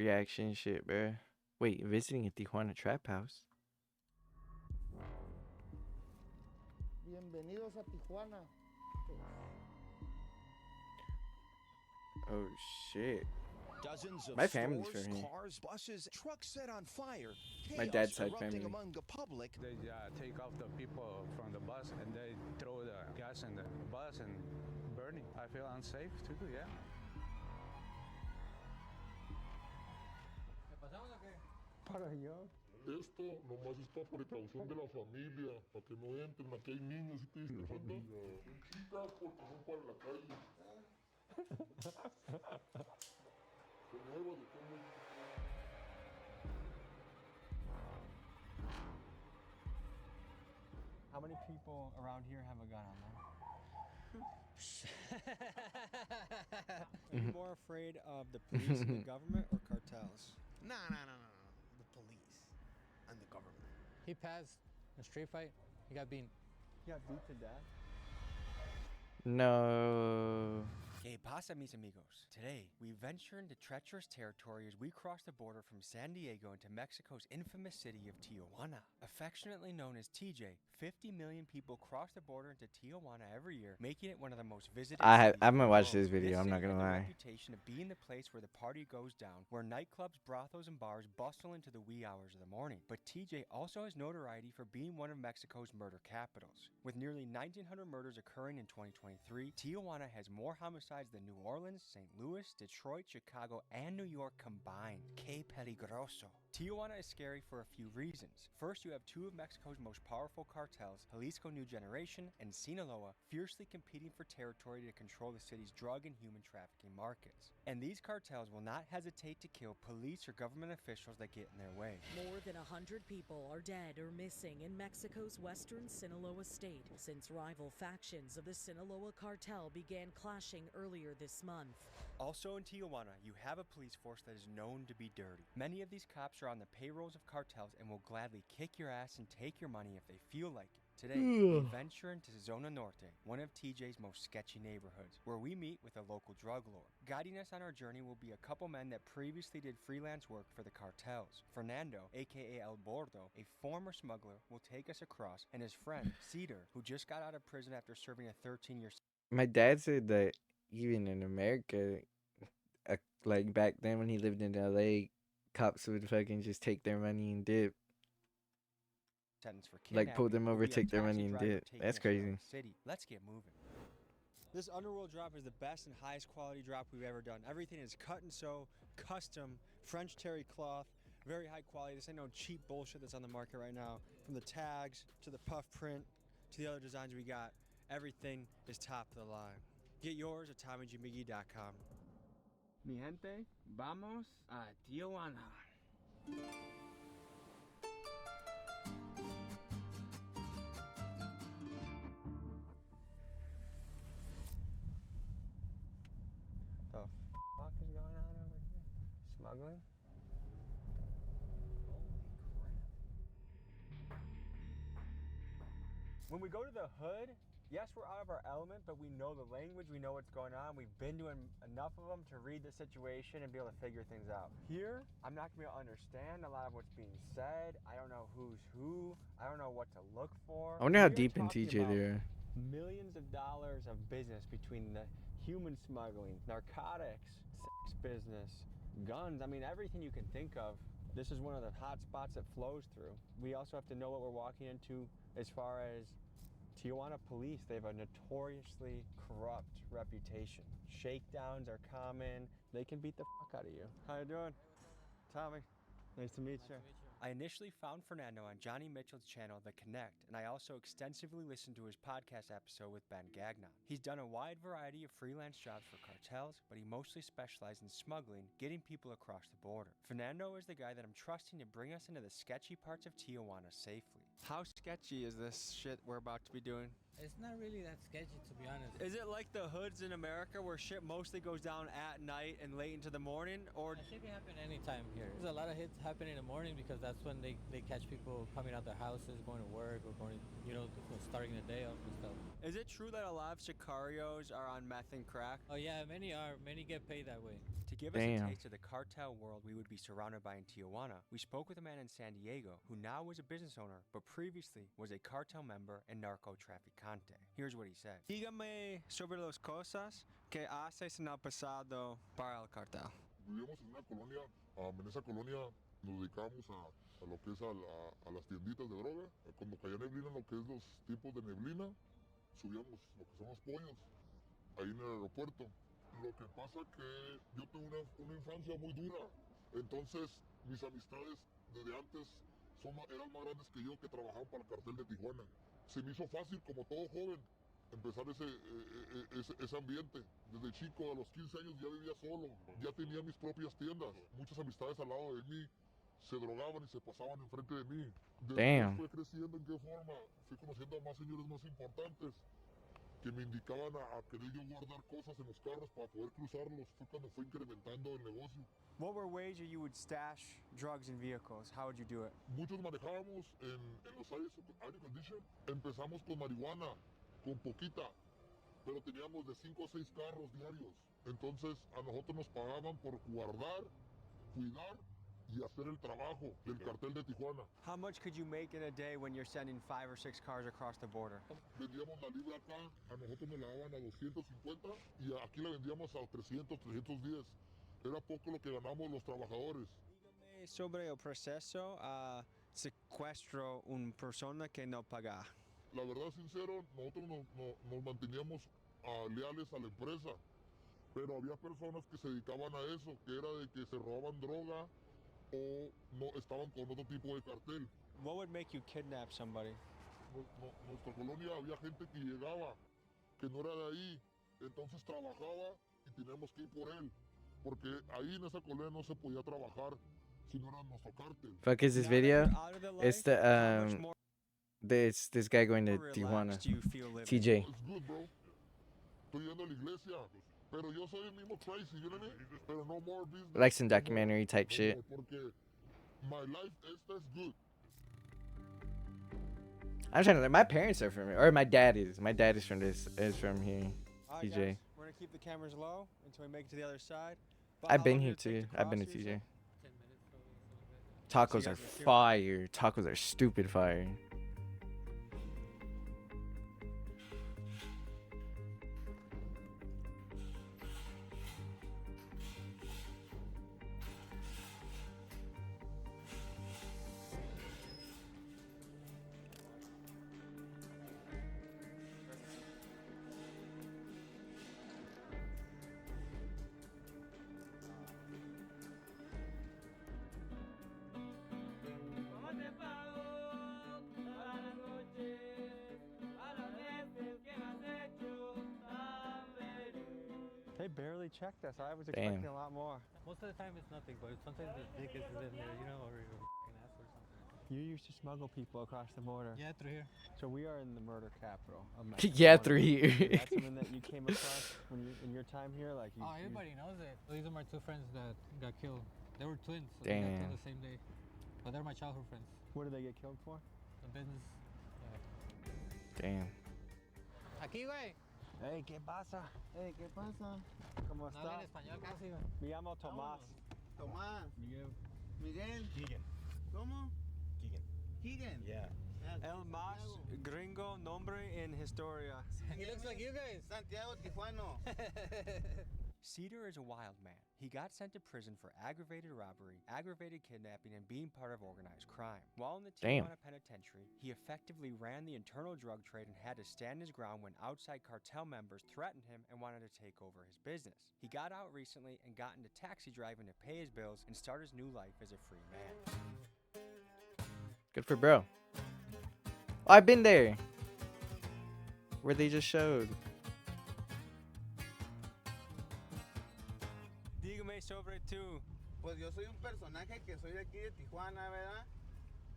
reaction shit, bro. Wait, visiting a Tijuana trap house? Bienvenidos a Tijuana. Oh shit. Dozens of My family's stores, from here. cars, buses, trucks set on fire. My Chaos dad's side erupting family. among the public. They take off the people from the bus and they throw the gas in the bus and burning. I feel unsafe too, yeah. Para allá. Esto nomás es para precaución de la familia, para que no entren, aquí hay niños y te dicen, chicas, porque no para la calle. Se mueva de todo. How many people around here have a gun on them? Are you more afraid of the police and the government or cartels? No. The police and the government. He passed a street fight. He got beaten. He got beat to death. No. Que pasa, mis amigos? Today, we venture into treacherous territory as we cross the border from San Diego into Mexico's infamous city of Tijuana. Affectionately known as TJ, 50 million people cross the border into Tijuana every year, making it one of the most visited cities I'm in gonna the watch world. this video, I'm city not gonna has the lie. reputation of being the place where the party goes down, where nightclubs, brothels, and bars bustle into the wee hours of the morning. But TJ also has notoriety for being one of Mexico's murder capitals. With nearly 1,900 murders occurring in 2023, Tijuana has more homicides than New Orleans, St. Louis, Detroit, Chicago, and New York combined. Que peligroso. Tijuana is scary for a few reasons. First, you have two of Mexico's most powerful cartels, Jalisco New Generation and Sinaloa, fiercely competing for territory to control the city's drug and human trafficking markets. And these cartels will not hesitate to kill police or government officials that get in their way. More than 100 people are dead or missing in Mexico's western Sinaloa state since rival factions of the Sinaloa cartel began clashing earlier this month. Also in Tijuana, you have a police force that is known to be dirty. Many of these cops are on the payrolls of cartels and will gladly kick your ass and take your money if they feel like it. Today, we venture into Zona Norte, one of TJ's most sketchy neighborhoods, where we meet with a local drug lord. Guiding us on our journey will be a couple men that previously did freelance work for the cartels. Fernando, aka El Bordo, a former smuggler, will take us across, and his friend, Cedar, who just got out of prison after serving a 13-year My dad said that even in America, like back then when he lived in LA, cops would fucking just take their money and dip. sentence for Like pull them kidnapping, over, will be a take their taxi money and driver dip. taking That's us around crazy. the city. Let's get moving. This Underworld drop is the best and highest quality drop we've ever done. Everything is cut and sew, custom, French terry cloth, very high quality. This ain't no cheap bullshit that's on the market right now. From the tags to the puff print to the other designs we got, everything is top of the line. Get yours at TommyGMiggy.com. Mi gente, vamos a Tijuana. The fuck is going on over here? Smuggling? When we go to the hood, yes, we're out of our element, but we know the language, we know what's going on. We've been doing enough of them to read the situation and be able to figure things out. Here, I'm not gonna be able to understand a lot of what's being said. I don't know who's who. I don't know what to look for. I wonder how We are deep in talking TJ about they are. millions of dollars of business between the human smuggling, narcotics, sex business, guns. I mean, everything you can think of. This is one of the hot spots that flows through. We also have to know what we're walking into as far as Tijuana police. They have a notoriously corrupt reputation. Shakedowns are common. They can beat the fuck out of you. How you doing? Tommy. Nice to meet you. I initially found Fernando on Johnny Mitchell's channel, The Connect, and I also extensively listened to his podcast episode with Ben Gagnon. He's done a wide variety of freelance jobs for cartels, but he mostly specialized in smuggling, getting people across the border. Fernando is the guy that I'm trusting to bring us into the sketchy parts of Tijuana safely. How sketchy is this shit we're about to be doing? It's not really that sketchy, to be honest. Is it like the hoods in America where shit mostly goes down at night and late into the morning? Or It should be happening anytime here. There's a lot of hits happening in the morning because that's when they catch people coming out their houses, going to work, or going, starting the day off and stuff. is it true that a lot of sicarios are on meth and crack? Oh yeah, many are. Many get paid that way. To give us Damn. a taste of the cartel world we would be surrounded by in Tijuana, we spoke with a man in San Diego who now is a business owner, but previously was a cartel member and narcotraficante. Here's what he said. Dígame sobre las cosas que haces en el pasado para el cartel. Vivíamos en una colonia, en esa colonia nos dedicábamos a lo que es a las tienditas de droga. Cuando caía neblina, lo que es los tipos de neblina, subíamos lo que son los pollos, ahí en el aeropuerto. Lo que pasa que yo tuve una infancia muy dura, entonces mis amistades desde antes eran más grandes que yo, que trabajaban para el cartel de Tijuana. Se me hizo fácil, como todo joven, empezar ese ambiente. Desde chico, a los 15 años ya vivía solo, ya tenía mis propias tiendas. Muchas amistades al lado de mí se drogaban y se pasaban enfrente de mí. Damn. Después fue creciendo, ¿en qué forma? Fui conociendo a más señores más importantes que me indicaban a querer yo guardar cosas en los carros para poder cruzarlos. Fue cuando fue incrementando el negocio. What were ways that you would stash drugs in vehicles? How would you do it? Muchos manejábamos en los aire condition. Empezamos con marihuana, con poquita, pero teníamos de 5 a 6 carros diarios. Entonces a nosotros nos pagaban por guardar, cuidar y hacer el trabajo del cartel de Tijuana. How much could you make in a day when you're sending 5 or 6 cars across the border? Vendíamos la libra acá, a nosotros nos la daban a 250 y aquí la vendíamos a 300, 310. Era poco lo que ganamos los trabajadores. Dígame sobre el proceso a secuestro una persona que no paga. La verdad, sincero, nosotros nos manteníamos leales a la empresa, pero había personas que se dedicaban a eso, que era de que se robaban droga o no estaban con otro tipo de cartel. What would make you kidnap somebody? Nuestra colonia había gente que llegaba, que no era de ahí, entonces trabajaba y teníamos que ir por él, porque ahí en esa colonia no se podía trabajar si no era nuestro cártel. Fuck is this video? It's this guy going to Tijuana. TJ. It's good, bro. Estoy yendo a la iglesia, pero yo soy el mismo crazy, you know what I mean? Pero no more business. Like some documentary type shit. Porque my life is good. I'm trying to. My parents are from here, or my dad is. My dad is from from here. Alright, TJ. guys, we're gonna keep the cameras low until we make it to the other side. But I've how been long here did it take too. I've been to cross, you TJ. said? Tacos So are you guys are here? fire. Tacos are stupid fire. They barely checked us. I was Damn. expecting a lot more. Most of the time it's nothing, but sometimes the dick is in there, you know, or a fucking ass or something. You used to smuggle people across the border. Yeah, through here. So we are in the murder capital of Mexico. Yeah, through here. Is that something that you came across when you, in your time here? Like you, Oh, you- everybody knows it. These are my two friends that got killed. They were twins, so they got Damn. killed the same day. But they're my childhood friends. what did they get killed for? The business. Damn. Aquí, güey. Hey, ¿qué pasa? Hey, ¿qué pasa? ¿Cómo No hablan está? español casi, güey. Me llamo Tomás. Tomás. Miguel. Miguel. Keegan. ¿Cómo? Keegan. Keegan. Yeah. El más gringo nombre en historia. He looks like you guys. Santiago Tijuano. Cedar is a wild man. He got sent to prison for aggravated robbery, aggravated kidnapping, and being part of organized crime. While in the Damn. Tijuana Penitentiary, he effectively ran the internal drug trade and had to stand his ground when outside cartel members threatened him and wanted to take over his business. He got out recently and got into taxi driving to pay his bills and start his new life as a free man. Good for bro. Oh, I've been there. Where they just showed. Dígame sobre tú. Pues yo soy un personaje que soy de aquí de Tijuana, ¿verdad?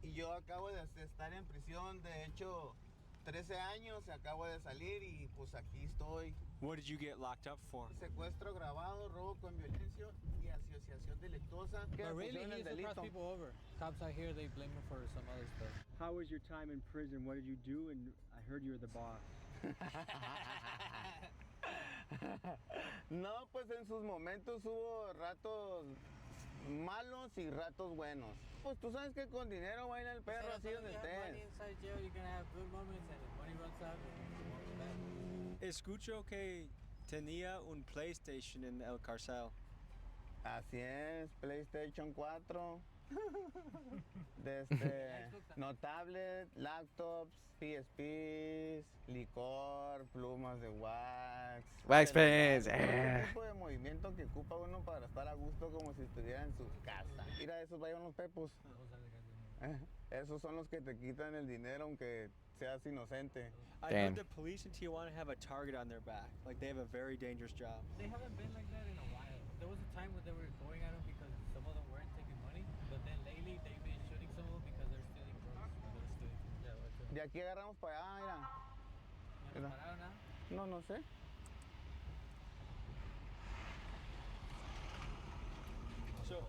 Y yo acabo de estar en prisión, de hecho, 13 años, acabo de salir y pues aquí estoy. What did you get locked up for? Secuestro agravado, robo con violencia y asociación delictuosa. But really, Pusieron he el used to cross delito. people over. Cops out here, they blame him for some other stuff. How was your time in prison? What did you do? And I heard you were the boss. No, pues en sus momentos hubo ratos malos y ratos buenos. Pues tú sabes que con dinero baila el perro así donde estés. Escucho que tenía un PlayStation en el cárcel. Así es, PlayStation 4. No tablet, laptops, PSPs, licor, plumas de wax. Wax celulares, pens, ese tipo de movimiento que ocupa uno para estar a gusto como si estuviera en su casa. Mira, esos vayan los pepos. Esos son los que te quitan el dinero aunque seas inocente. I Damn. heard the police in Tijuana have a target on their back. Like they have a very dangerous job. They haven't been like that in a while. There was a time when they were going at them because some of them weren't taking money, but then lately they've been shooting some of them because they're stealing drugs. De aquí agarramos para allá, mira. No, no sé. So,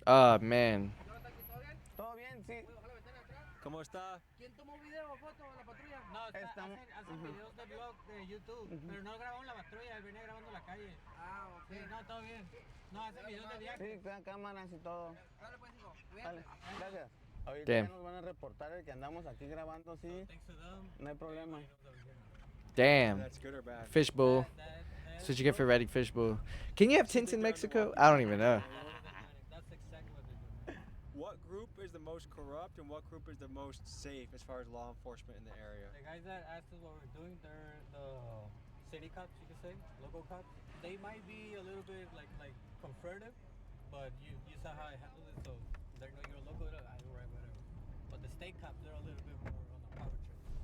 Oh man. ¿Todo bien? Sí. ¿cómo está? ¿Quién tomó video o foto de la patrulla? No, hacen videos de vlog de YouTube, pero no grabaron la patrulla, venía grabando la calle. Ah, ok. Sí, no, todo bien. No, hacen videos de viaje. Sí, con cámaras y todo. Dale pues, hijo. Dale, gracias. Ahorita Damn. ya nos van a reportar el que andamos aquí grabando, sí. No hay problema. Damn. That's good or bad? Fishbowl. That's what you get for writing fishbowl. Can you have tints in Mexico? I don't even know. That's exactly what they do. What group is the most corrupt and what group is the most safe as far as law enforcement in the area? The guys that asked us what we're doing, they're the city cops, you could say, local cops. They might be a little bit like confrontative, but you saw how I handled it, so they're no, you're local, you're right, whatever. But the state cops, they're a little bit more on the power trip.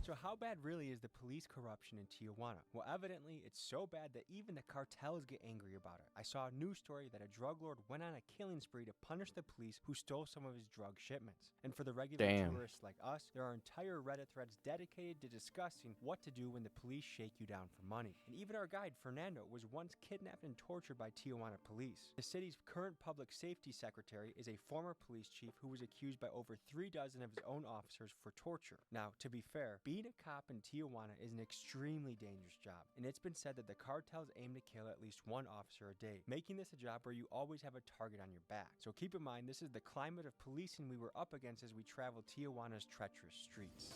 So how bad really is the police corruption in Tijuana? Well, evidently it's so bad that even the cartels get angry about it. I saw a news story that a drug lord went on a killing spree to punish the police who stole some of his drug shipments. And for the regular Damn. tourists like us, there are entire Reddit threads dedicated to discussing what to do when the police shake you down for money. And even our guide, Fernando, was once kidnapped and tortured by Tijuana police. The city's current public safety secretary is a former police chief who was accused by over 3 dozen of his own officers for torture. Now, to be fair, being a cop in Tijuana is an extremely dangerous job, and it's been said that the cartels aim to kill at least one officer a day, making this a job where you always have a target on your back. So keep in mind, this is the climate of policing we were up against as we traveled Tijuana's treacherous streets.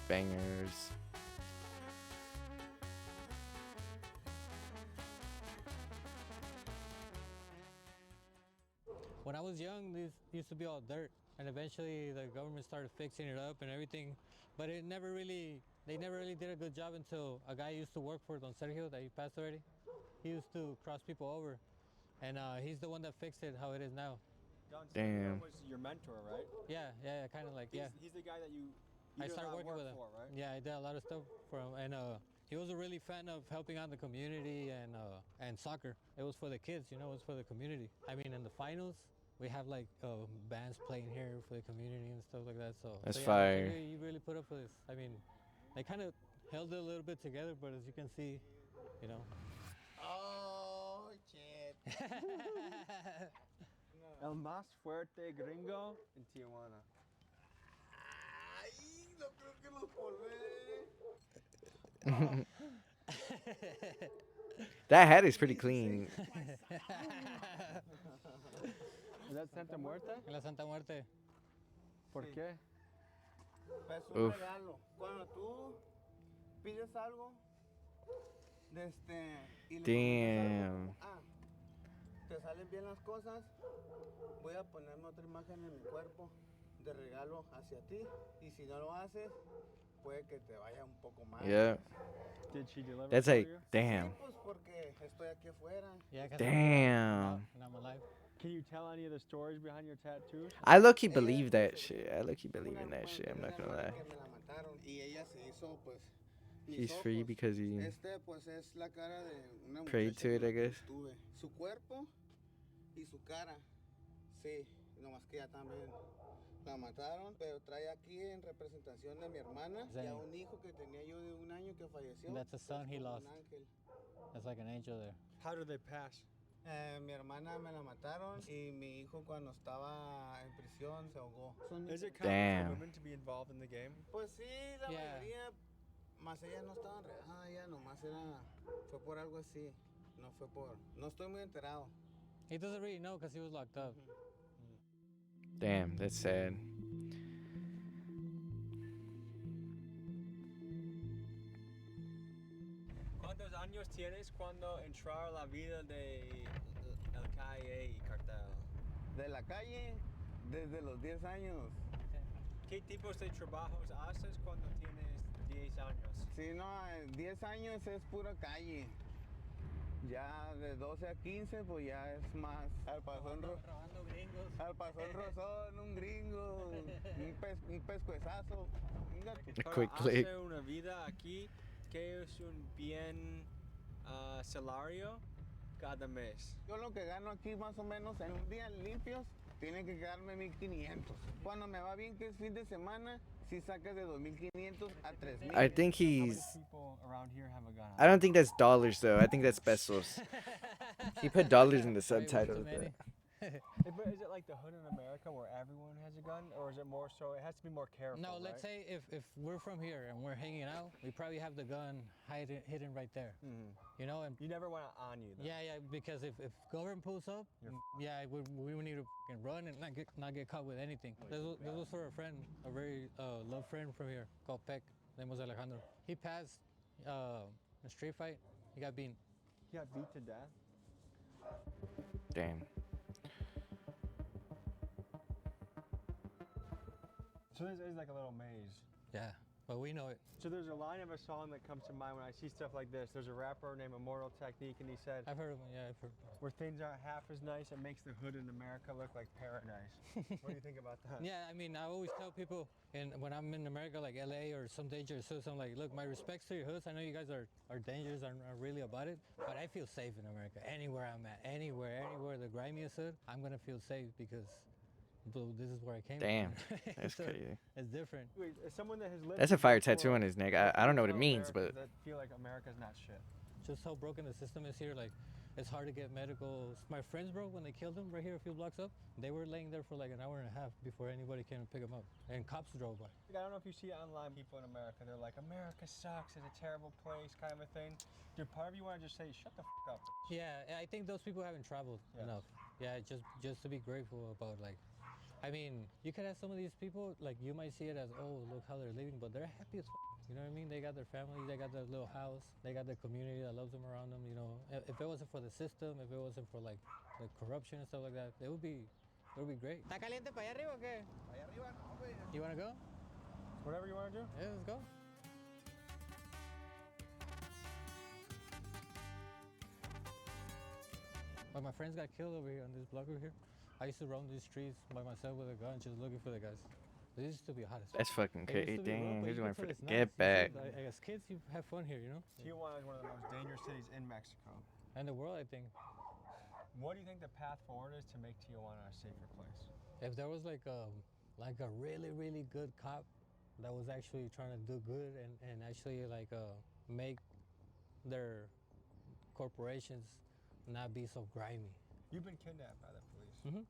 Bangers. When I was young, this used to be all dirt, and eventually the government started fixing it up and everything. But they never really did a good job until a guy used to work for Don Sergio that he passed already. He used to cross people over, and he's the one that fixed it how it is now. Don Damn. was your mentor, right? Yeah, kind of like, yeah. He's the guy that you I did a started lot of working work with him. for, right? Yeah, I did a lot of stuff for him, and he was a really fan of helping out the community and soccer. It was for the kids, you know, it was for the community. I mean, in the finals, we have like bands playing here for the community and stuff like that. So That's yeah, fire. You really put up with this. I mean, they kind of held it a little bit together, but as you can see, you know. Oh, shit. El más fuerte gringo en Tijuana. Ay, no creo que los volé. That hat is pretty clean. Is that Santa Muerte? La Santa Muerte. ¿Por Sí. qué? Es un Uf. regalo. Cuando tú pides algo, y le comentas algo Damn. como, te salen bien las cosas, voy a ponerme otra imagen en mi cuerpo de regalo hacia ti, y si no lo haces, puede que te vaya un poco mal. Yeah. Did she deliver That's for like, you? damn. Sí, pues porque estoy aquí afuera. Yeah, 'cause Damn. I'm alive. Can you tell any of the stories behind your tattoos? I low-key believe that shit. I low-key believe in that shit. I'm not gonna lie. Que me la mataron, y ella se hizo, pues, mis He's free ojos. because he Pues es la cara de una prayed muchacha to it, con I la que guess. estuve. Su cuerpo y su cara, sí, nomás que ya también la mataron, pero trae aquí en representación de mi hermana y a un hijo que tenía yo de 1 año que falleció. That's a son he como lost. un ángel. That's like an angel there. How did they pass? Mi hermana me la mataron y mi hijo cuando estaba en prisión se ahogó. Is it common Damn. for women to be involved in the game? Pues sí, la Yeah. mayoría, más ellas no estaban regadas, ya nomás fue por algo así, no estoy muy enterado. He doesn't really know because he was locked up. Damn, that's sad. ¿Cuántos años tienes cuando entrar a la vida de el calle y cartel? De la calle, desde los 10 años. ¿Qué tipos de trabajos haces cuando tienes 10 años? Sí, no, 10 años es pura calle. Ya de 12 a 15, pues ya es más. Al pasón, Robando gringos. al pasón Rosón, un gringo, un pescuezazo. Venga tú. A Para quick click. hacer una vida aquí, ¿qué es un bien salario cada mes? Yo lo que gano aquí más o menos en un día limpios, tiene que quedarme 1,500. Cuando me va bien, que es fin de semana, sí sacas de 2,500 a 3,000. I think How many he's. people around here have a gun? I don't think that's dollars though. I think that's pesos. He put dollars in the Way too subtitles. many. But But is it like the hood in America where everyone has a gun, or is it more so? It has to be more careful. No, let's right? say if we're from here and we're hanging out, we probably have the gun hidden right there. You know, and You never want it on you. Though. yeah, because if government pulls up, yeah, we would need to fucking run and not get caught with anything. This was for a friend, a very loved friend from here called Peck. Name was Alejandro. He passed a street fight. He got beaten. He got beat to death. damn. So this is like a little maze. Yeah, but we know it. So there's a line of a song that comes to mind when I see stuff like this. There's a rapper named Immortal Technique, and he said, I've heard of it. Yeah, I've heard. "Where things aren't half as nice, it makes the hood in America look like paradise." What do you think about that? Yeah, I mean, I always tell people, and when I'm in America, like LA or some dangerous hoods, I'm like, look, my respects to your hoods. I know you guys are dangerous, are really about it, but I feel safe in America. Anywhere I'm at, anywhere the grimiest hood, I'm gonna feel safe because this is where I came Damn, from. that's So crazy. It's different. Wait, as someone that has lived That's a here fire before, tattoo on his neck. I don't know what it tell means, but Americans that feel like America's not shit. Just how broken the system is here. Like, it's hard to get medical. My friends, bro, when they killed him right here a few blocks up, they were laying there for like an hour and a half before anybody came to pick them up, and cops drove by. I don't know if you see online people in America. They're like, America sucks. It's a terrible place, kind of a thing. Dude, part of you want to just say, shut the fuck up. Yeah, I think those people haven't traveled Yes. enough. Yeah, just to be grateful about, like, I mean, you could have some of these people, like, you might see it as, oh, look how they're living, but they're happy as you know what I mean? They got their family, they got their little house, they got their community that loves them around them, you know. If it wasn't for the system, if it wasn't for, like, the corruption and stuff like that, it would be great. ¿Está caliente para allá arriba o qué? Allá arriba, no, güey. You wanna go? Whatever you want to do. Yeah, let's go. But my friends got killed over here on this block over here. I used to roam these streets by myself with a gun, just looking for the guys. This used to be hot as fuck. that's fucking It used crazy. to be rough, Dang, but he's you going could for tell the it's nice. get back. As kids, you have fun here, you know? Tijuana is one of the most dangerous cities in Mexico. And the world, I think. What do you think the path forward is to make Tijuana a safer place? If there was like a really, really good cop that was actually trying to do good and actually like make their corporations not be so grimy. You've been kidnapped by the police. Mhm.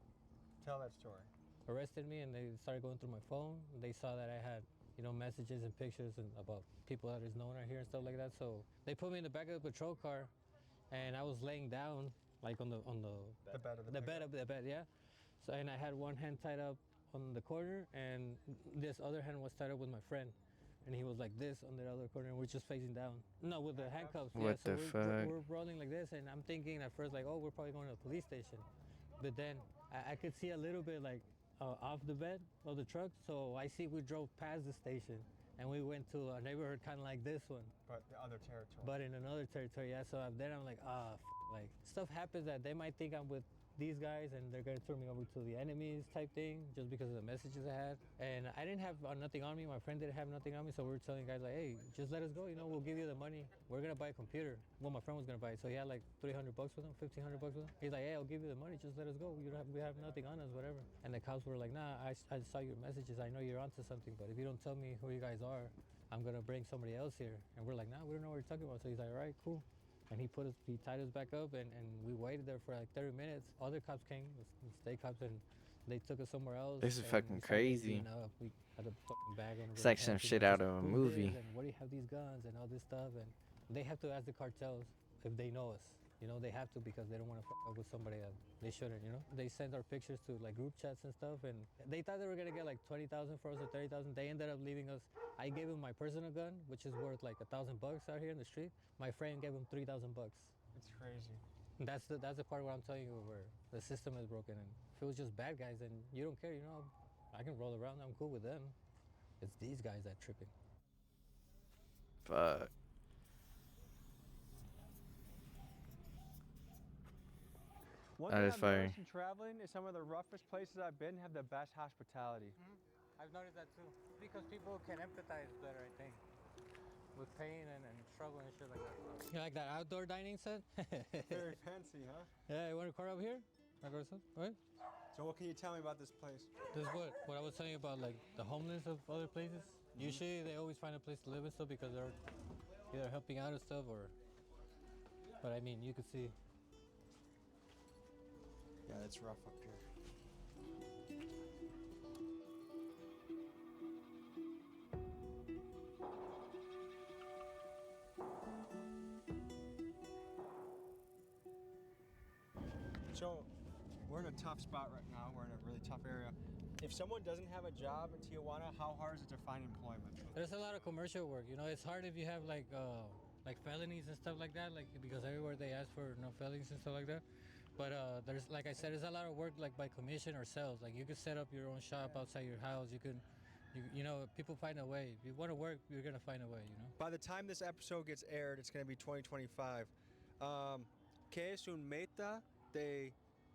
Tell that story. Arrested me and they started going through my phone. They saw that I had, you know, messages and pictures and about people that is known out here and stuff like that. So they put me in the back of the patrol car, and I was laying down like on the bed of the bed, yeah. So and I had one hand tied up on the corner, and this other hand was tied up with my friend, and he was like this on the other corner, and we're just facing down. No, with the handcuffs. What yeah, the so fuck? we're rolling like this, and I'm thinking at first like, oh, we're probably going to the police station, but then I could see a little bit like off the bed of the truck, so I see we drove past the station, and we went to a neighborhood kind of like this one, But the other territory. but in another territory. Yeah, so then I'm like, like stuff happens that they might think I'm with these guys and they're gonna turn me over to the enemies type thing just because of the messages I had. And I didn't have nothing on me. My friend didn't have nothing on me, so we were telling guys like, hey, just let us go. You know, we'll give you the money. We're gonna buy a computer. Well, my friend was gonna buy it, so he had like $300 with him, $1,500 with him. He's like, hey, I'll give you the money. Just let us go. We have nothing on us, whatever. And the cops were like, nah, I saw your messages. I know you're onto something, but if you don't tell me who you guys are, I'm gonna bring somebody else here. And we're like, nah, we don't know what you're talking about. So he's like, all right, cool. And he tied us back up, and we waited there for like 30 minutes. Other cops came, the state cops, and they took us somewhere else. This is and fucking we started crazy. beating up. We had a fucking bag on It's like some shit out of a movie. And where do you have these guns and all this stuff? And they have to ask the cartels if they know us. You know, they have to because they don't want to fuck up with somebody that they shouldn't, you know? They send our pictures to like group chats and stuff, and they thought they were gonna get like 20,000 for us or 30,000. They ended up leaving us. I gave him my personal gun, which is worth like $1,000 out here in the street. My friend gave him $3,000. It's crazy. And that's the part where I'm telling you where the system is broken. And if it was just bad guys, then you don't care, you know? I can roll around, I'm cool with them. It's these guys that tripping. Fuck. One That thing is I've fire. noticed in traveling is some of the roughest places I've been have the best hospitality. I've noticed that too. Because people can empathize better, I think, with pain and struggle and shit like that. You like that outdoor dining set? Very fancy, huh? Yeah, you want to car up here? Right? So what can you tell me about this place? This is what I was telling you about, like the homeless of other places. Usually they always find a place to live and stuff because they're either helping out and stuff or. But I mean, you could see. Yeah, it's rough up here. So, we're in a tough spot right now. We're in a really tough area. If someone doesn't have a job in Tijuana, how hard is it to find employment? There's a lot of commercial work. You know, it's hard if you have like felonies and stuff like that. Like because everywhere they ask for no felonies and stuff like that. But there's, like I said, there's a lot of work like by commission or sales. Like you could set up your own shop outside your house. You know, people find a way. If you want to work, you're gonna find a way. You know. By the time this episode gets aired, it's going to be 2025. ¿Qué es un meta de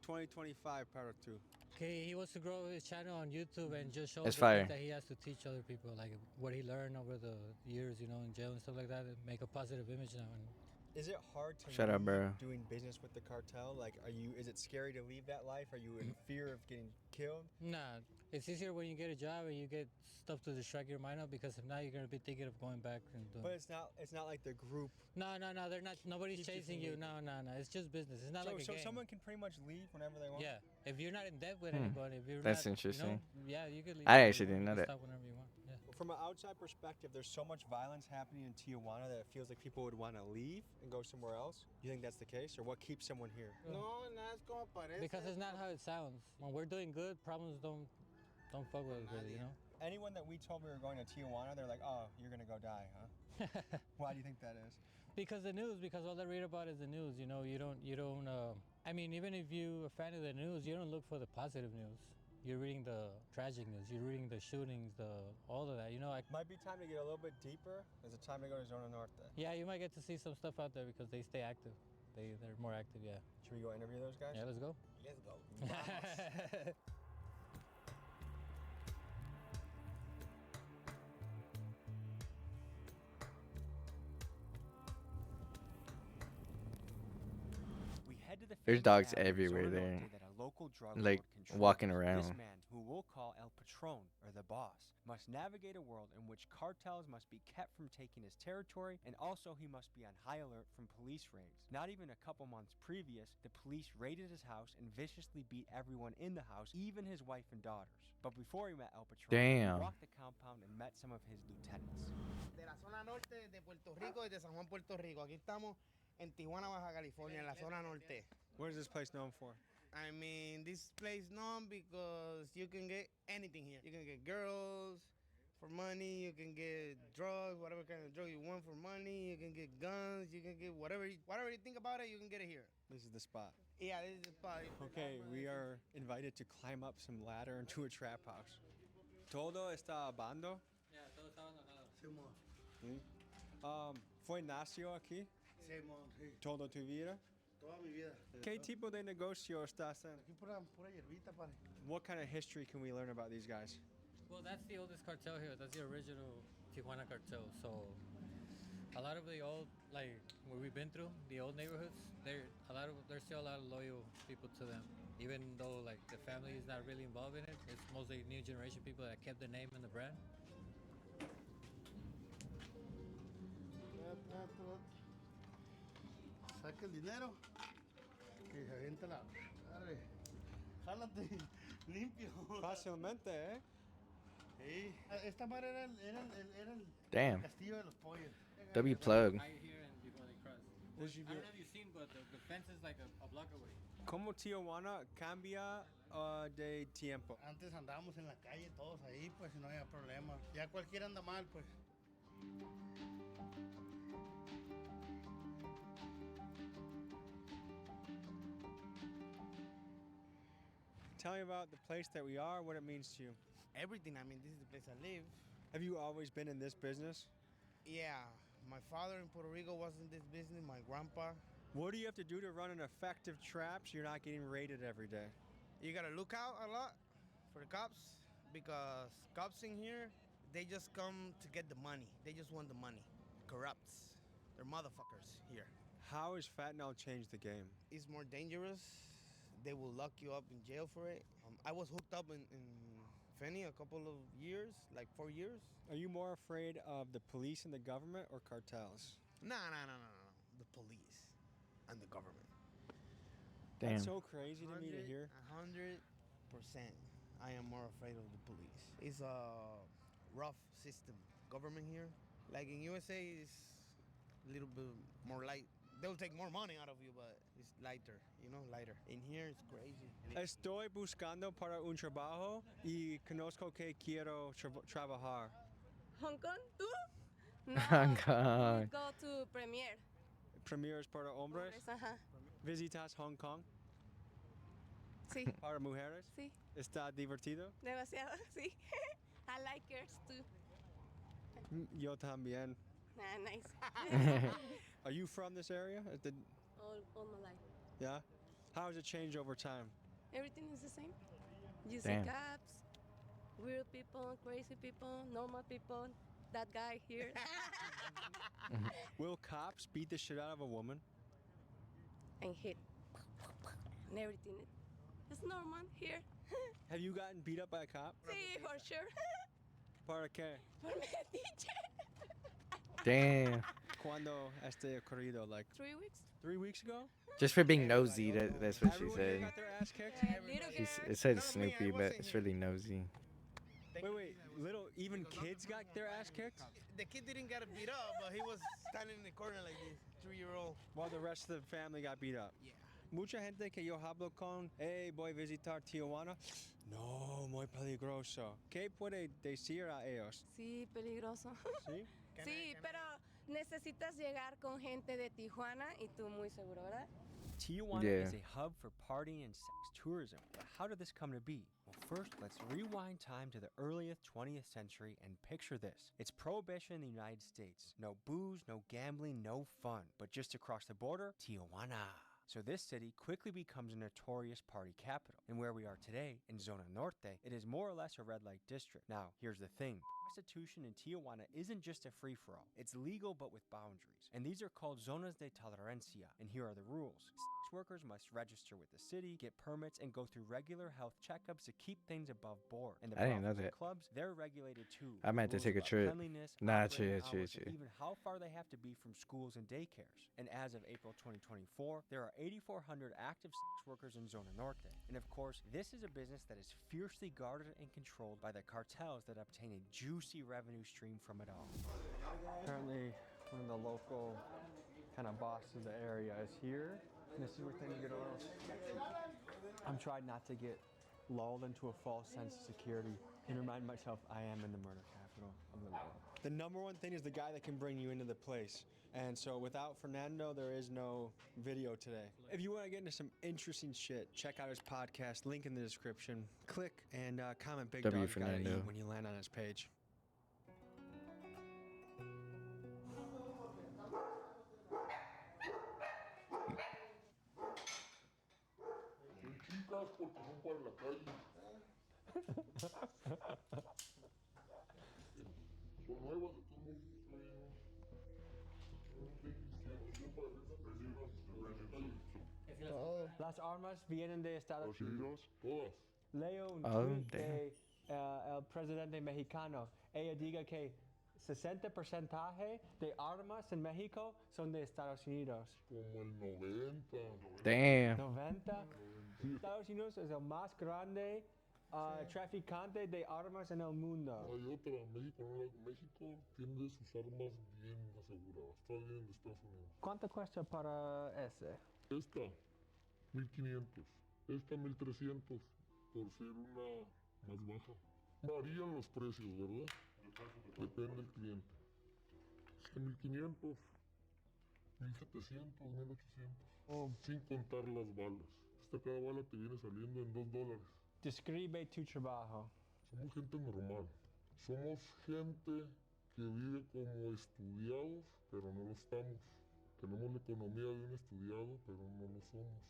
2025 para tú? Okay, he wants to grow his channel on YouTube and just show It's the fire. things that he has to teach other people, like what he learned over the years, you know, in jail and stuff like that, and make a positive image now. And Is it hard to Shut up, leave bro. doing business with the cartel? Like, is it scary to leave that life? Are you in fear of getting killed? nah, it's easier when you get a job and you get stuff to distract your mind out because if not, you're gonna be thinking of going back and doing. But it's not like the group. No, they're not. Nobody's Keeps you chasing from you. leaving. No. It's just business. It's not So, like a so game. someone can pretty much leave whenever they want? Yeah, if you're not in debt with Hmm. anybody, if you're That's not, interesting. You know, yeah, you could leave. I whenever actually you didn't want. know You that. can Stop whenever you want. Yeah. From an outside perspective, there's so much violence happening in Tijuana that it feels like people would want to leave and go somewhere else. You think that's the case? Or what keeps someone here? No, nada es como parece. Because it's not how it sounds. When we're doing good, problems don't fuck with us really, you know. Anyone that we told we were going to Tijuana, they're like, oh, you're going to go die, huh? Why do you think that is? Because the news, because all they read about is the news. You know, you don't. I mean, even if you're a fan of the news, you don't look for the positive news. You're reading the tragic news. You're reading the shootings, all of that. You know, Might be time to get a little bit deeper. Is it time to go to Zona Norte? yeah, you might get to see some stuff out there because they stay active. They're more active, yeah. Should we go interview those guys? Yeah, let's go. Let's go. We head to the There's famous dogs alley in everywhere Zona there, Norte that a local drug like, lord controls. walking This around. man, who we'll call El Patron, or the boss, must navigate a world in which cartels must be kept from taking his territory, and also he must be on high alert from police raids. Not even a couple months previous, the police raided his house and viciously beat everyone in the house, even his wife and daughters. But before he met El Patron, Damn. he walked the compound and met some of his lieutenants. De la zona norte de Puerto Rico, desde San Juan, Puerto Rico. Aquí estamos en Tijuana, Baja California, en la zona norte. What is this place known for? I mean, this place known because you can get anything here. You can get girls for money. You can get drugs, whatever kind of drug you want for money. You can get guns. You can get whatever you think about it. You can get it here. This is the spot. Yeah, this is the spot. Okay, we are invited to climb up some ladder into a trap house. Todo está abandonado. Yeah, todo está abandonado. ¿Fue nació aquí Sí. toda tu vida? Toda mi vida. ¿Qué tipo de negocio estás en? Aquí pura hierbita, padre. What kind of history can we learn about these guys? Well, that's the oldest cartel here. That's the original Tijuana cartel. So a lot of the old, like where we've been through, the old neighborhoods, there's still a lot of loyal people to them. Even though like the family is not really involved in it, it's mostly new generation people that kept the name and the brand. saca el dinero y se avienta la... Arre, jálate, limpio. Fácilmente, ¿eh? Sí. Esta madre era el Damn. castillo de los pollos. W plug. Right here and before they cross. This should I be- don't know if you've seen, but the fence is like a block away. ¿Cómo Tijuana cambia de tiempo? Antes andábamos en la calle todos ahí, pues, y no había problema. Ya cualquiera anda mal, pues. Tell me about the place that we are, what it means to you. Everything. I mean, this is the place I live. Have you always been in this business? Yeah, my father in Puerto Rico was in this business. My grandpa. What do you have to do to run an effective trap so you're not getting raided every day? You gotta look out a lot for the cops because cops in here, they just come to get the money. They just want the money. Corrupts. They're motherfuckers here. How has fentanyl changed the game? It's more dangerous. They will lock you up in jail for it. I was hooked up in Feni a couple of years, like 4 years. Are you more afraid of the police and the government or cartels? No. The police and the government. Damn. That's so crazy to me to hear. 100%. I am more afraid of the police. It's a rough system. Government here, like in USA, is a little bit more light. They'll take more money out of you, but it's lighter, lighter. In here, it's crazy. Estoy buscando para un trabajo y conozco que quiero trabajar. Hong Kong, ¿tú? No. Hong Kong. Go to Premier. Premier es para hombres. Ajá. ¿Visitas Hong Kong? Sí. ¿Para mujeres? Sí. ¿Está divertido? Demasiado, sí. I like girls too. Yo también. Nah, nice. Are you from this area? all my life. Yeah? How has it changed over time? Everything is the same. You Damn. see cops, weird people, crazy people, normal people, that guy here. Will cops beat the shit out of a woman? And hit. And everything. It's normal here. Have you gotten beat up by a cop? Sí, for sure. ¿Para qué? Por metiche. Damn. Cuando este ocurrido? Like 3 weeks. 3 weeks ago? Just for being nosy, that's what she Everyone here said. got their ass kicked? Little It said No, me, I Snoopy, but wasn't it's here. really nosy. Wait, even kids got their ass kicked? The kid didn't get beat up, but he was standing in the corner like this, 3-year-old. While the rest of the family got beat up. Yeah. Mucha gente que yo hablo con, hey, voy a visitar Tijuana. No, muy peligroso. ¿Qué puede decir a ellos? Sí, peligroso. ¿Sí? Sí, pero necesitas llegar con gente de Tijuana y tú muy seguro, ¿verdad? Tijuana Yeah. is a hub for partying and sex tourism. But how did this come to be? Well, first, let's rewind time to the earliest 20th century and picture this. It's prohibition in the United States. No booze, no gambling, no fun. But just across the border, Tijuana. So this city quickly becomes a notorious party capital. And where we are today, in Zona Norte, it is more or less a red light district. Now, here's the thing. Prostitution in Tijuana isn't just a free-for-all. It's legal but with boundaries. And these are called zonas de tolerancia. And here are the rules. Sex workers must register with the city, get permits, and go through regular health checkups to keep things above board. And the I didn't know brothels and that. clubs, they're regulated too. I might have to Rules take a about trip. cleanliness, Nah, operating chill. hours, and even how far they have to be from schools and daycares. And as of April 2024, there are 8,400 active sex workers in Zona Norte. And of course, this is a business that is fiercely guarded and controlled by the cartels that obtain a juicy revenue stream from it all. Apparently, one of the local kind of bosses of the area is here. And this is where things get a little sketchy. I'm trying not to get lulled into a false sense of security and remind myself I am in the murder capital of the world. The number one thing is the guy that can bring you into the place. And so without Fernando, there is no video today. If you want to get into some interesting shit, check out his podcast, link in the description. Click and comment Big W Dog's Gotta Fernando. Eat when you land on his page. Son chicas porque son para la calle. Son nuevas de todos modos. Las armas vienen de Estados Unidos. Todas. Leo un Oh, tweet damn. de el presidente mexicano. Ella diga que 60% de armas en México son de Estados Unidos. Como el 90. Damn. 90. Estados Unidos es el más grande traficante de armas en el mundo. Hay otra, México tiene sus armas bien aseguradas, está bien en Estados Unidos. ¿Cuánto cuesta para ese? Esta, 1500, esta 1300, por ser una más baja. Varían los precios, ¿verdad? Depende del cliente. Esta 1500, 1700, 1800, sin contar las balas. Cada bala te viene saliendo en $2. Describe tu trabajo. Somos gente normal. Somos gente que vive como estudiados, pero no lo estamos. Tenemos la economía de un estudiado, pero no lo somos.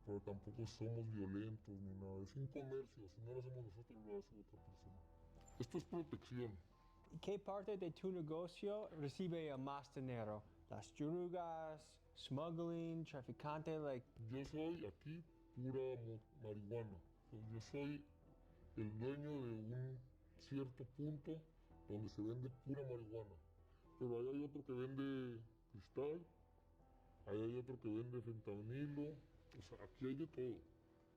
Pero tampoco somos violentos ni nada. Es un comercio. Si no lo hacemos nosotros, lo hace otra persona. Esto es protección. ¿Qué parte de tu negocio recibe más dinero? Las drogas, smuggling, traficante, Yo soy aquí pura marihuana. Yo soy el dueño de un cierto punto donde se vende pura marihuana. Pero ahí hay otro que vende cristal, ahí hay otro que vende fentanilo. O sea, aquí hay de todo.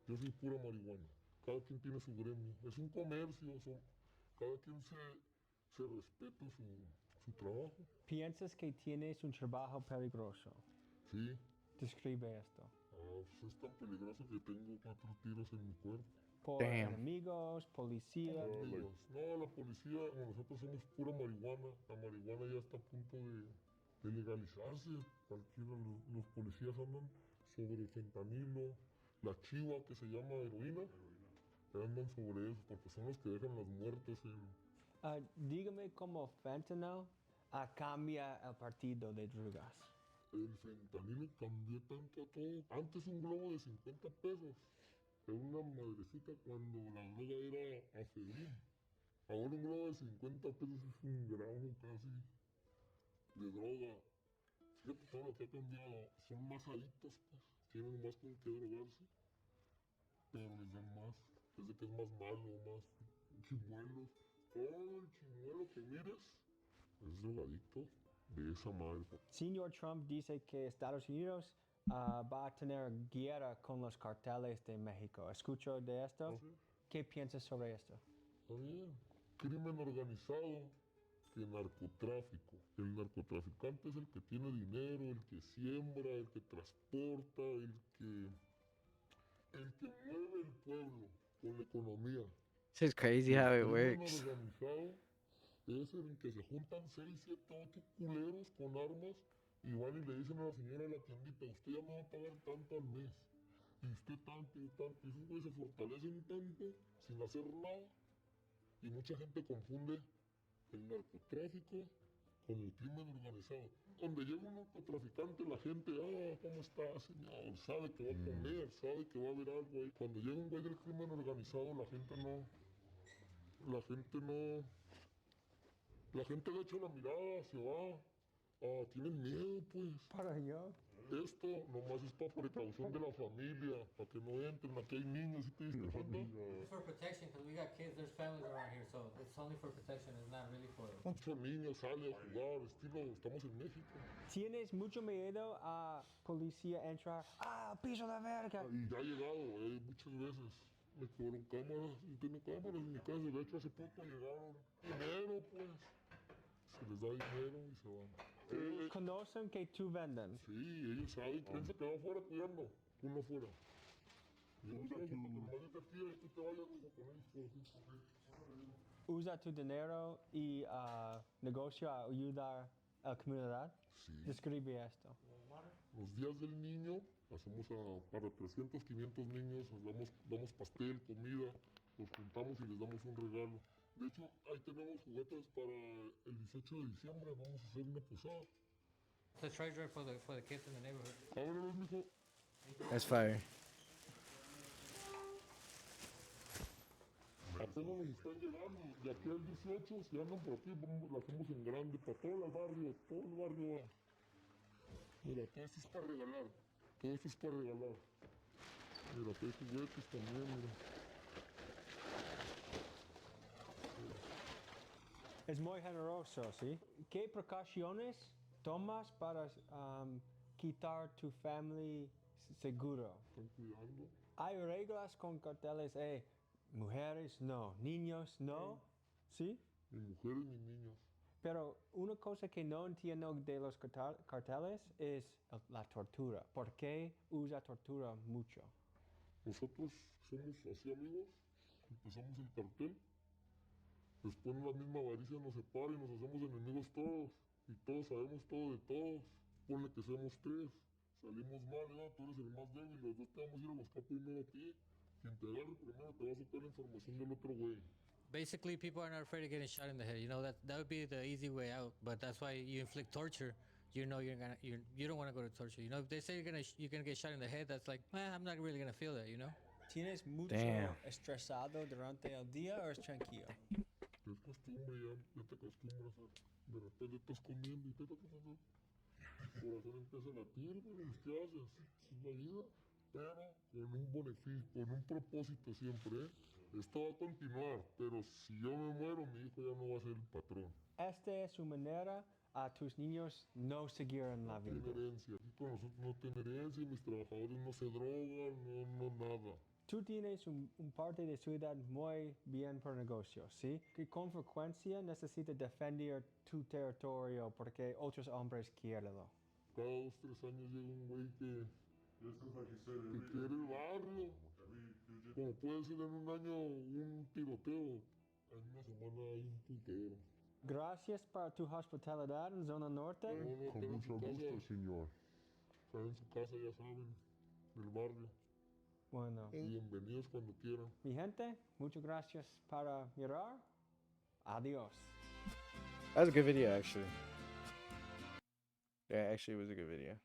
Yo soy pura marihuana. Cada quien tiene su gremio. Es un comercio. Cada quien se respeta su trabajo. ¿Piensas que tienes un trabajo peligroso? Sí. Describe esto. Pues es tan peligroso que tengo 4 tiros en mi cuerpo. ¿Por enemigos, policía? No, la policía, nosotros somos pura marihuana. La marihuana ya está a punto de legalizarse. Los policías andan sobre el fentanilo, la chiva que se llama heroína, andan sobre eso porque son los que dejan las muertes dígame cómo fentanyl cambia el partido de drogas. El fentanilo cambió tanto a todo. Antes un globo de 50 pesos era una madrecita cuando la droga era afedrina. Ahora un globo de 50 pesos es un gramo casi de droga. Fíjate todo lo que ha cambiado. Son más adictos, pues. Tienen más con qué drogarse. Pero les dan más. Desde que es más malo, más chimuelos. Todo el chimuelo que mires es drogadicto de esa madre. Señor Trump dice que Estados Unidos va a tener guerra con los carteles de México. ¿Escucho de esto? ¿Sí? ¿Qué piensas sobre esto? Está bien. Crimen organizado que narcotráfico. El narcotraficante es el que tiene dinero, el que siembra, el que transporta, el que mueve el pueblo con la economía. It's just crazy how it El works. crimen organizado es el que se juntan 6, 7, 8 culeros con armas y van y le dicen a la señora de la tiendita, usted ya me va a pagar tanto al mes, y usted tanto y tanto, y esos güeyes se fortalecen tanto sin hacer nada, y mucha gente confunde el narcotráfico con el crimen organizado. Donde llega un narcotraficante, la gente, ¿cómo está, señor? Sabe que va a comer, sabe que va a haber algo ahí. Cuando llega un güey del crimen organizado, la gente le echa la mirada, se va. Tienen miedo, pues. Para yo. Esto nomás es para precaución de la familia, para que no entren. Aquí hay niños, ¿sí te diste cuenta? It's for protection because we got kids, there's families around here, so it's only for protection, it's not really for... Muchos niños salen a jugar, estilo, estamos en México. ¿Tienes mucho miedo a policía entrar? Piso de verga! Y ya ha llegado, muchas veces. Me cobraron cámaras, yo tengo cámaras en mi casa, de hecho hace poco llegaron. Dinero, pues. Se les da dinero y se van. ¿Conocen que tú venden? Sí, ellos saben, piensa que va afuera cuidando, tú no afuera. ¿Usa tu dinero y negocio a ayudar a la comunidad? Sí. Describe esto. Los días del niño, hacemos para 300, 500 niños, damos pastel, comida, los juntamos y les damos un regalo. De hecho, ahí tenemos juguetes para el 18 de diciembre, vamos a hacer una posada. It's a treasure for the kids in the neighborhood. Ábrelos, mijo. That's fire. Apenas nos están llegando, de aquí al 18, si andan por aquí, lo hacemos en grande, para todo el barrio va. Mira, todo esto es para regalar, Mira, aquí hay juguetes también, mira. Es muy generoso, ¿sí? ¿Qué precauciones tomas para quitar tu family seguro? Están cuidando. Hay reglas con carteles, mujeres no, niños no, ¿sí? Ni mujeres ni niños. Pero una cosa que no entiendo de los carteles es la tortura. ¿Por qué usa tortura mucho? Nosotros somos así amigos, empezamos el cartel, después la misma avaricia nos separa y nos hacemos enemigos todos, y todos sabemos todo de todos. Ponle que seamos 3, salimos mal, ¿no? Tú eres el más débil, los 2 te vamos a ir a buscar primero a ti. Quien te agarre primero te va a sacar la información del otro güey. Basically, people are not afraid of getting shot in the head. You know that would be the easy way out. But that's why you inflict torture. You know you don't want to go to torture. You know if they say you're gonna get shot in the head, that's like, I'm not really gonna feel that. You know. ¿Tienes mucho Damn. estresado durante el día o es tranquilo? Es costumbre, ya te acostumbras de repente estás comiendo y el corazón empieza a latir, pero ¿qué haces? Es la vida, pero con un beneficio, con un propósito siempre, Esto va a continuar, pero si yo me muero, mi hijo ya no va a ser el patrón. Esta es su manera a tus niños no seguir en la vida. No tiene herencia, aquí con nosotros no tiene herencia, mis trabajadores no se drogan, no nada. Tú tienes un parte de ciudad muy bien por negocio, ¿sí? Que con frecuencia necesitas defender tu territorio porque otros hombres quieren. Cada 2, 3 años llega un güey que quiere el barrio. Como puede ser en un año un tiroteo, en una semana hay un putero. Gracias por tu hospitalidad en zona norte. Con mucho gusto, señor. Están en su casa, ya saben, del barrio. Bueno. Bienvenidos cuando quieran. Mi gente, muchas gracias para mirar. Adiós. That was a good video, actually. Yeah, actually, it was a good video.